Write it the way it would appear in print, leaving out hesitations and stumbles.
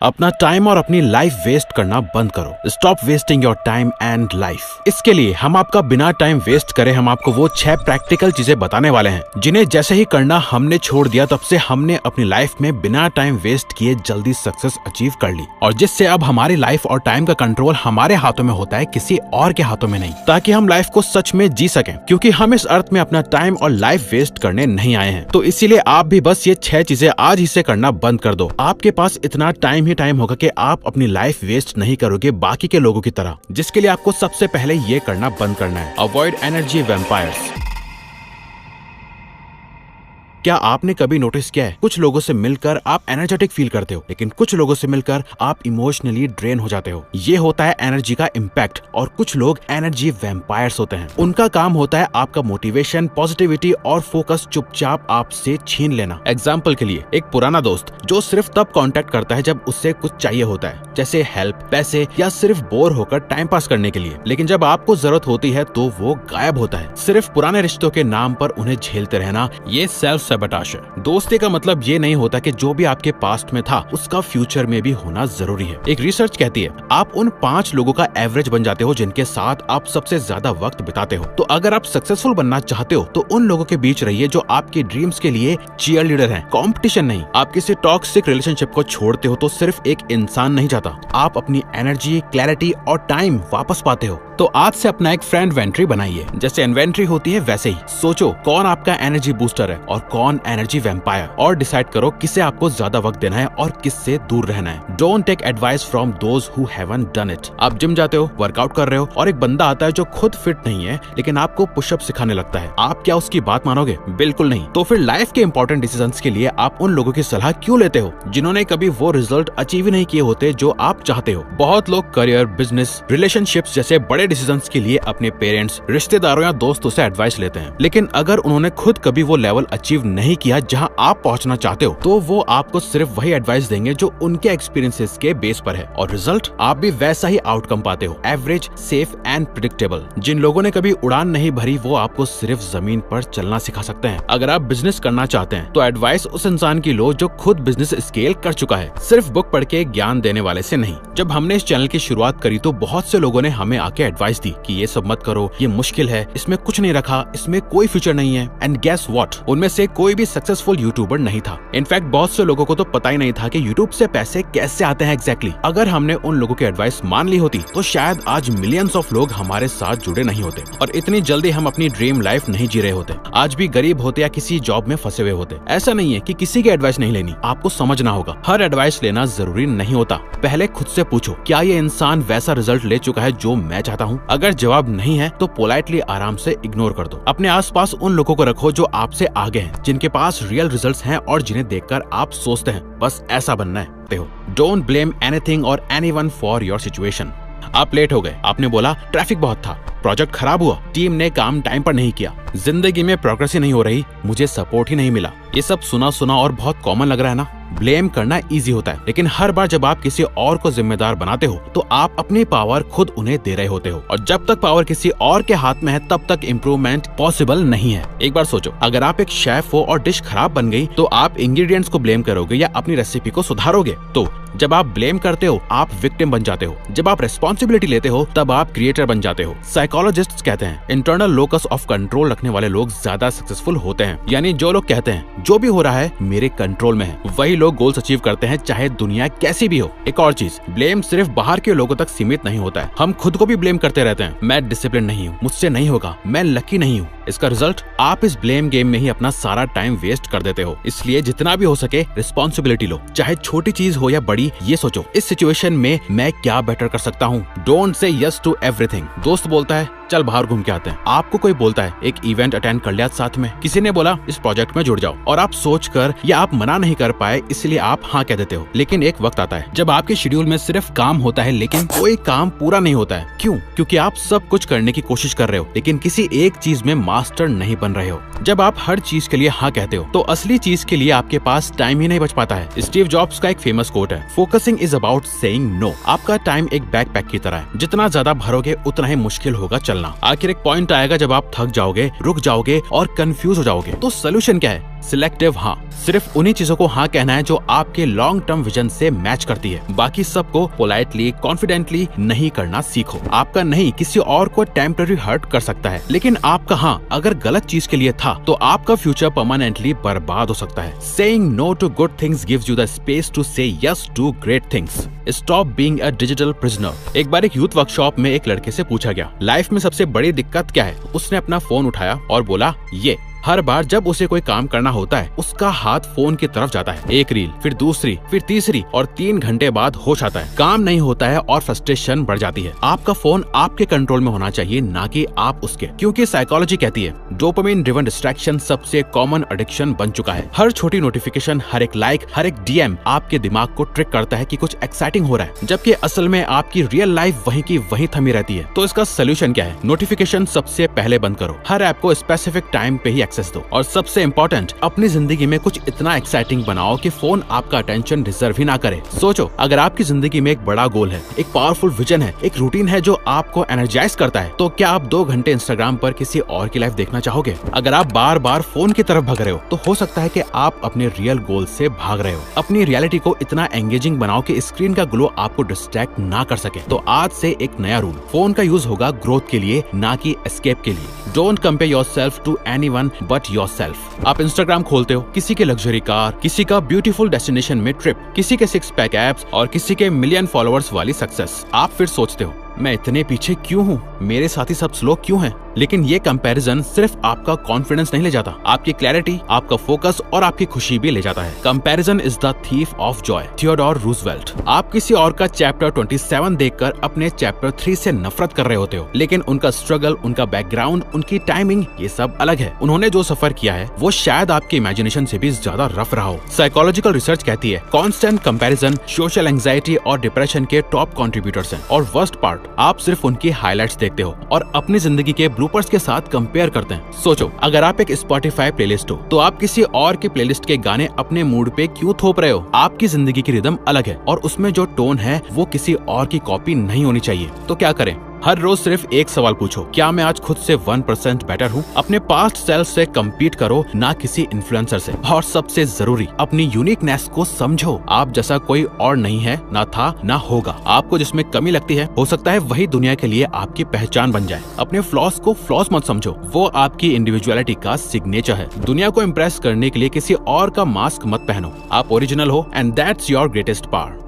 अपना टाइम और अपनी लाइफ वेस्ट करना बंद करो। Stop wasting your time and life. इसके लिए हम आपका बिना टाइम वेस्ट करे हम आपको वो 6 प्रैक्टिकल चीजें बताने वाले हैं जिन्हें जैसे ही करना हमने छोड़ दिया तब से हमने अपनी लाइफ में बिना टाइम वेस्ट किए जल्दी सक्सेस अचीव कर ली, और जिससे अब हमारी लाइफ और टाइम का कंट्रोल हमारे हाथों में होता है, किसी और के हाथों में नहीं, ताकि हम लाइफ को सच में जी सकें। क्योंकि हम इस अर्थ में अपना टाइम और लाइफ वेस्ट करने नहीं आए हैं। तो इसीलिए आप भी बस ये 6 चीजें आज ही से करना बंद कर दो। आपके पास इतना टाइम ही टाइम होगा कि आप अपनी लाइफ वेस्ट नहीं करोगे बाकी के लोगों की तरह, जिसके लिए आपको सबसे पहले ये करना बंद करना है। Avoid energy vampires. क्या आपने कभी नोटिस किया है, कुछ लोगों से मिलकर आप एनर्जेटिक फील करते हो, लेकिन कुछ लोगों से मिलकर आप इमोशनली ड्रेन हो जाते हो। ये होता है एनर्जी का इम्पैक्ट। और कुछ लोग एनर्जी वैम्पायर्स होते हैं। उनका काम होता है आपका मोटिवेशन, पॉजिटिविटी और फोकस चुपचाप आपसे छीन लेना। एग्जाम्पल के लिए, एक पुराना दोस्त जो सिर्फ तब कांटेक्ट करता है जब उससे कुछ चाहिए होता है, जैसे हेल्प, पैसे या सिर्फ बोर होकर टाइम पास करने के लिए। लेकिन जब आपको जरूरत होती है तो वो गायब होता है। सिर्फ पुराने रिश्तों के नाम पर उन्हें झेलते रहना, ये सेल्फ सबटाश है। दोस्ती का मतलब ये नहीं होता कि जो भी आपके पास्ट में था उसका फ्यूचर में भी होना जरूरी है। एक रिसर्च कहती है आप उन 5 लोगों का एवरेज बन जाते हो जिनके साथ आप सबसे ज्यादा वक्त बिताते हो। तो अगर आप सक्सेसफुल बनना चाहते हो तो उन लोगों के बीच रहिए जो आपके ड्रीम्स के लिए चीयर लीडर हैं, कंपटीशन नहीं। आप किसी टॉक्सिक रिलेशनशिप को छोड़ते हो तो सिर्फ एक इंसान नहीं जाता, आप अपनी एनर्जी, क्लैरिटी और टाइम वापस पाते हो। तो आज से अपना एक फ्रेंड इन्वेंटरी बनाइए। जैसे इन्वेंटरी होती है वैसे ही सोचो कौन आपका एनर्जी बूस्टर है और कौन एनर्जी वैम्पायर, और डिसाइड करो किसे आपको ज्यादा वक्त देना है और किससे दूर रहना है। Don't take advice from those who haven't done it. आप जिम जाते हो, वर्कआउट कर रहे हो और एक बंदा आता है जो खुद फिट नहीं है लेकिन आपको पुशअप सिखाने लगता है, आप क्या उसकी बात मानोगे? बिल्कुल नहीं। तो फिर लाइफ के इंपॉर्टेंट डिसीजंस के लिए आप उन लोगों की सलाह क्यों लेते हो जिन्होंने कभी वो रिजल्ट अचीव नहीं किए होते जो आप चाहते हो? बहुत लोग करियर, बिजनेस, रिलेशनशिप्स जैसे बड़े डिसीजंस के लिए अपने पेरेंट्स, रिश्तेदारों या दोस्तों से एडवाइस लेते हैं, लेकिन अगर उन्होंने खुद कभी वो लेवल अचीव नहीं किया जहां आप पहुंचना चाहते हो तो वो आपको सिर्फ वही एडवाइस देंगे जो उनके एक्सपीरियंसेस के बेस पर है, और रिजल्ट आप भी वैसा ही आउटकम पाते हो, एवरेज, सेफ एंड प्रेडिक्टेबल। जिन लोगों ने कभी उड़ान नहीं भरी वो आपको सिर्फ जमीन पर चलना सिखा सकते हैं। अगर आप बिजनेस करना चाहते हैं तो एडवाइस उस इंसान की लो जो खुद बिजनेस स्केल कर चुका है, सिर्फ बुक पढ़ के ज्ञान देने वाले से नहीं। जब हमने इस चैनल की शुरुआत करी तो बहुत से लोगों ने हमें आके एडवाइस दी कि ये सब मत करो, ये मुश्किल है, इसमें कुछ नहीं रखा, इसमें कोई फ्यूचर नहीं है। एंड गेस व्हाट, उनमें से कोई भी सक्सेसफुल यूट्यूबर नहीं था। इनफैक्ट बहुत से लोगों को तो पता ही नहीं था कि यूट्यूब से पैसे कैसे आते हैं एग्जैक्टली। अगर हमने उन लोगों की एडवाइस मान ली होती तो शायद आज मिलियंस ऑफ लोग हमारे साथ जुड़े नहीं होते और इतनी जल्दी हम अपनी ड्रीम लाइफ नहीं जी रहे होते, आज भी गरीब होते या किसी जॉब में फंसे हुए होते। ऐसा नहीं है कि किसी की एडवाइस नहीं लेनी, आपको समझना होगा हर एडवाइस लेना जरूरी नहीं होता। पहले खुद से पूछो क्या ये इंसान वैसा रिजल्ट ले चुका है जो मैं चाहता हूँ? अगर जवाब नहीं है तो पोलाइटली आराम से इग्नोर कर दो। अपने आसपास उन लोगों को रखो जो आपसे आगे हैं, जिनके पास रियल रिजल्ट्स हैं और जिन्हें देखकर आप सोचते हैं बस ऐसा बनना है। डोंट ब्लेम एनीथिंग और एनीवन फॉर योर सिचुएशन। आप लेट हो गए, आपने बोला ट्रैफिक बहुत था, प्रोजेक्ट खराब हुआ, टीम ने काम टाइम पर नहीं किया, जिंदगी में प्रोग्रेस ही नहीं हो रही, मुझे सपोर्ट ही नहीं मिला। ये सब सुना सुना और बहुत कॉमन लग रहा है ना? ब्लेम करना इजी होता है, लेकिन हर बार जब आप किसी और को जिम्मेदार बनाते हो तो आप अपनी पावर खुद उन्हें दे रहे होते हो, और जब तक पावर किसी और के हाथ में है तब तक इम्प्रूवमेंट पॉसिबल नहीं है। एक बार सोचो, अगर आप एक शेफ हो और डिश खराब बन गई तो आप इंग्रेडिएंट्स को ब्लेम करोगे या अपनी रेसिपी को सुधारोगे? तो जब आप ब्लेम करते हो आप विक्टिम बन जाते हो, जब आप रेस्पॉन्सिबिलिटी लेते हो तब आप क्रिएटर बन जाते हो। साइकोलॉजिस्ट्स कहते हैं इंटरनल लोकस ऑफ कंट्रोल रखने वाले लोग ज्यादा सक्सेसफुल होते हैं। यानी जो लोग कहते हैं जो भी हो रहा है मेरे कंट्रोल में है, वही लोग गोल्स अचीव करते हैं चाहे दुनिया कैसी भी हो। एक और चीज, ब्लेम सिर्फ बाहर के लोगों तक सीमित नहीं होता है, हम खुद को भी ब्लेम करते रहते हैं। मैं डिसिप्लिन नहीं हूँ, मुझसे नहीं होगा, मैं लकी नहीं हूँ। इसका रिजल्ट आप इस ब्लेम गेम में ही अपना सारा टाइम वेस्ट कर देते हो। इसलिए जितना भी हो सके रिस्पॉन्सिबिलिटी लो, चाहे छोटी चीज हो या बड़ी। ये सोचो इस सिचुएशन में मैं क्या बेटर कर सकता हूँ। Don't say yes to everything. दोस्त बोलता है चल बाहर घूम के आते हैं, आपको कोई बोलता है एक इवेंट अटेंड कर लिया साथ में, किसी ने बोला इस प्रोजेक्ट में जुड़ जाओ, और आप सोचकर या आप मना नहीं कर पाए इसलिए आप हाँ कह देते हो। लेकिन एक वक्त आता है जब आपके शेड्यूल में सिर्फ काम होता है लेकिन कोई काम पूरा नहीं होता है। क्यों? क्योंकि आप सब कुछ करने की कोशिश कर रहे हो लेकिन किसी एक चीज में मास्टर नहीं बन रहे हो। जब आप हर चीज के लिए हाँ कहते हो तो असली चीज के लिए आपके पास टाइम ही नहीं बच पाता है। स्टीव जॉब्स का एक फेमस कोट है, focusing is about saying no. आपका टाइम एक बैकपैक की तरह है, जितना ज्यादा भरोगे उतना ही मुश्किल होगा चलना। चलना। आखिर एक पॉइंट आएगा जब आप थक जाओगे, रुक जाओगे और कंफ्यूज हो जाओगे। तो सोल्यूशन क्या है? सिलेक्टिव हाँ। सिर्फ उन्हीं चीजों को हाँ कहना है जो आपके लॉन्ग टर्म विजन से मैच करती है। बाकी सबको पोलाइटली, कॉन्फिडेंटली नहीं करना सीखो। आपका नहीं किसी और को टेम्पररी हर्ट कर सकता है, लेकिन आपका हाँ अगर गलत चीज के लिए था तो आपका फ्यूचर परमानेंटली बर्बाद हो सकता है। Saying no to good things gives you the space to say yes to great things. Stop being a digital prisoner. एक बार एक यूथ वर्कशॉप में एक लड़के से पूछा गया, लाइफ में सबसे बड़ी दिक्कत क्या है? उसने अपना फोन उठाया और बोला, ये हर बार जब उसे कोई काम करना होता है उसका हाथ फोन की तरफ जाता है। एक रील, फिर दूसरी, फिर तीसरी और 3 घंटे बाद होश आता है, काम नहीं होता है और फ्रस्ट्रेशन बढ़ जाती है। आपका फोन आपके कंट्रोल में होना चाहिए, ना कि आप उसके, क्योंकि साइकोलॉजी कहती है डोपामिन ड्रिवन डिस्ट्रैक्शन सबसे कॉमन एडिक्शन बन चुका है। हर छोटी नोटिफिकेशन, हर एक लाइक, हर एक डीएम आपके दिमाग को ट्रिक करता है कि कुछ एक्साइटिंग हो रहा है, जबकि असल में आपकी रियल लाइफ वहीं की वहीं थमी रहती है। तो इसका सोल्यूशन क्या है? नोटिफिकेशन सबसे पहले बंद करो, हर ऐप को स्पेसिफिक टाइम पे ही एक्सेस दो, और सबसे इम्पोर्टेंट, अपनी जिंदगी में कुछ इतना एक्साइटिंग बनाओ कि फोन आपका अटेंशन डिजर्व ही ना करे। सोचो, अगर आपकी जिंदगी में एक बड़ा गोल है, एक पावरफुल विजन है, एक रूटीन है जो आपको एनर्जाइज करता है, तो क्या आप 2 घंटे इंस्टाग्राम पर किसी और की लाइफ देखना चाहोगे? अगर आप बार बार फोन की तरफ भाग रहे हो तो हो सकता है कि आप अपने रियल गोल से भाग रहे हो। अपनी रियलिटी को इतना एंगेजिंग बनाओ कि स्क्रीन का ग्लो आपको डिस्ट्रैक्ट ना कर सके। तो आज से एक नया रूल, फोन का यूज होगा ग्रोथ के लिए, ना कि एस्केप के लिए। Don't compare yourself to anyone but yourself. आप इंस्टाग्राम खोलते हो, किसी के लग्जरी कार, किसी का ब्यूटीफुल डेस्टिनेशन में ट्रिप, किसी के 6 पैक एप्स और किसी के मिलियन फॉलोअर्स वाली सक्सेस। आप फिर सोचते हो, मैं इतने पीछे क्यों हूँ, मेरे साथी सब स्लो क्यों हैं? लेकिन ये कंपैरिजन सिर्फ आपका कॉन्फिडेंस नहीं ले जाता, आपकी क्लैरिटी, आपका फोकस और आपकी खुशी भी ले जाता है। Comparison is the thief of Joy, Theodore Roosevelt. आप किसी और का चैप्टर 27 देखकर अपने चैप्टर 3 से नफरत कर रहे होते हो, लेकिन उनका स्ट्रगल, उनका बैकग्राउंड, उनकी टाइमिंग, ये सब अलग है। उन्होंने जो सफर किया है वो शायद आपके इमेजिनेशन से भी ज्यादा रफ रहा हो। साइकोलॉजिकल रिसर्च कहती है कॉन्स्टेंट कंपैरिजन सोशल एंजाइटी और डिप्रेशन के टॉप कंट्रीब्यूटर्स हैं। और वर्स्ट पार्ट, आप सिर्फ उनकी हाइलाइट्स देखते हो और अपनी जिंदगी के ब्लूपर्स के साथ कंपेयर करते हैं। सोचो, अगर आप एक स्पॉटिफाई प्लेलिस्ट हो तो आप किसी और की प्लेलिस्ट के गाने अपने मूड पे क्यों थोप रहे हो? आपकी जिंदगी की रिदम अलग है और उसमें जो टोन है वो किसी और की कॉपी नहीं होनी चाहिए। तो क्या करें? हर रोज सिर्फ एक सवाल पूछो, क्या मैं आज खुद से 1% बेटर हूँ? अपने पास्ट सेल्फ से कम्पीट करो, ना किसी इन्फ्लुएंसर से। और सबसे जरूरी, अपनी यूनिकनेस को समझो। आप जैसा कोई और नहीं है, ना था ना होगा। आपको जिसमें कमी लगती है, हो सकता है वही दुनिया के लिए आपकी पहचान बन जाए। अपने फ्लॉस को फ्लॉस मत समझो, वो आपकी इंडिविजुअलिटी का सिग्नेचर है। दुनिया को इम्प्रेस करने के लिए किसी और का मास्क मत पहनो। आप ओरिजिनल हो and that's your greatest power.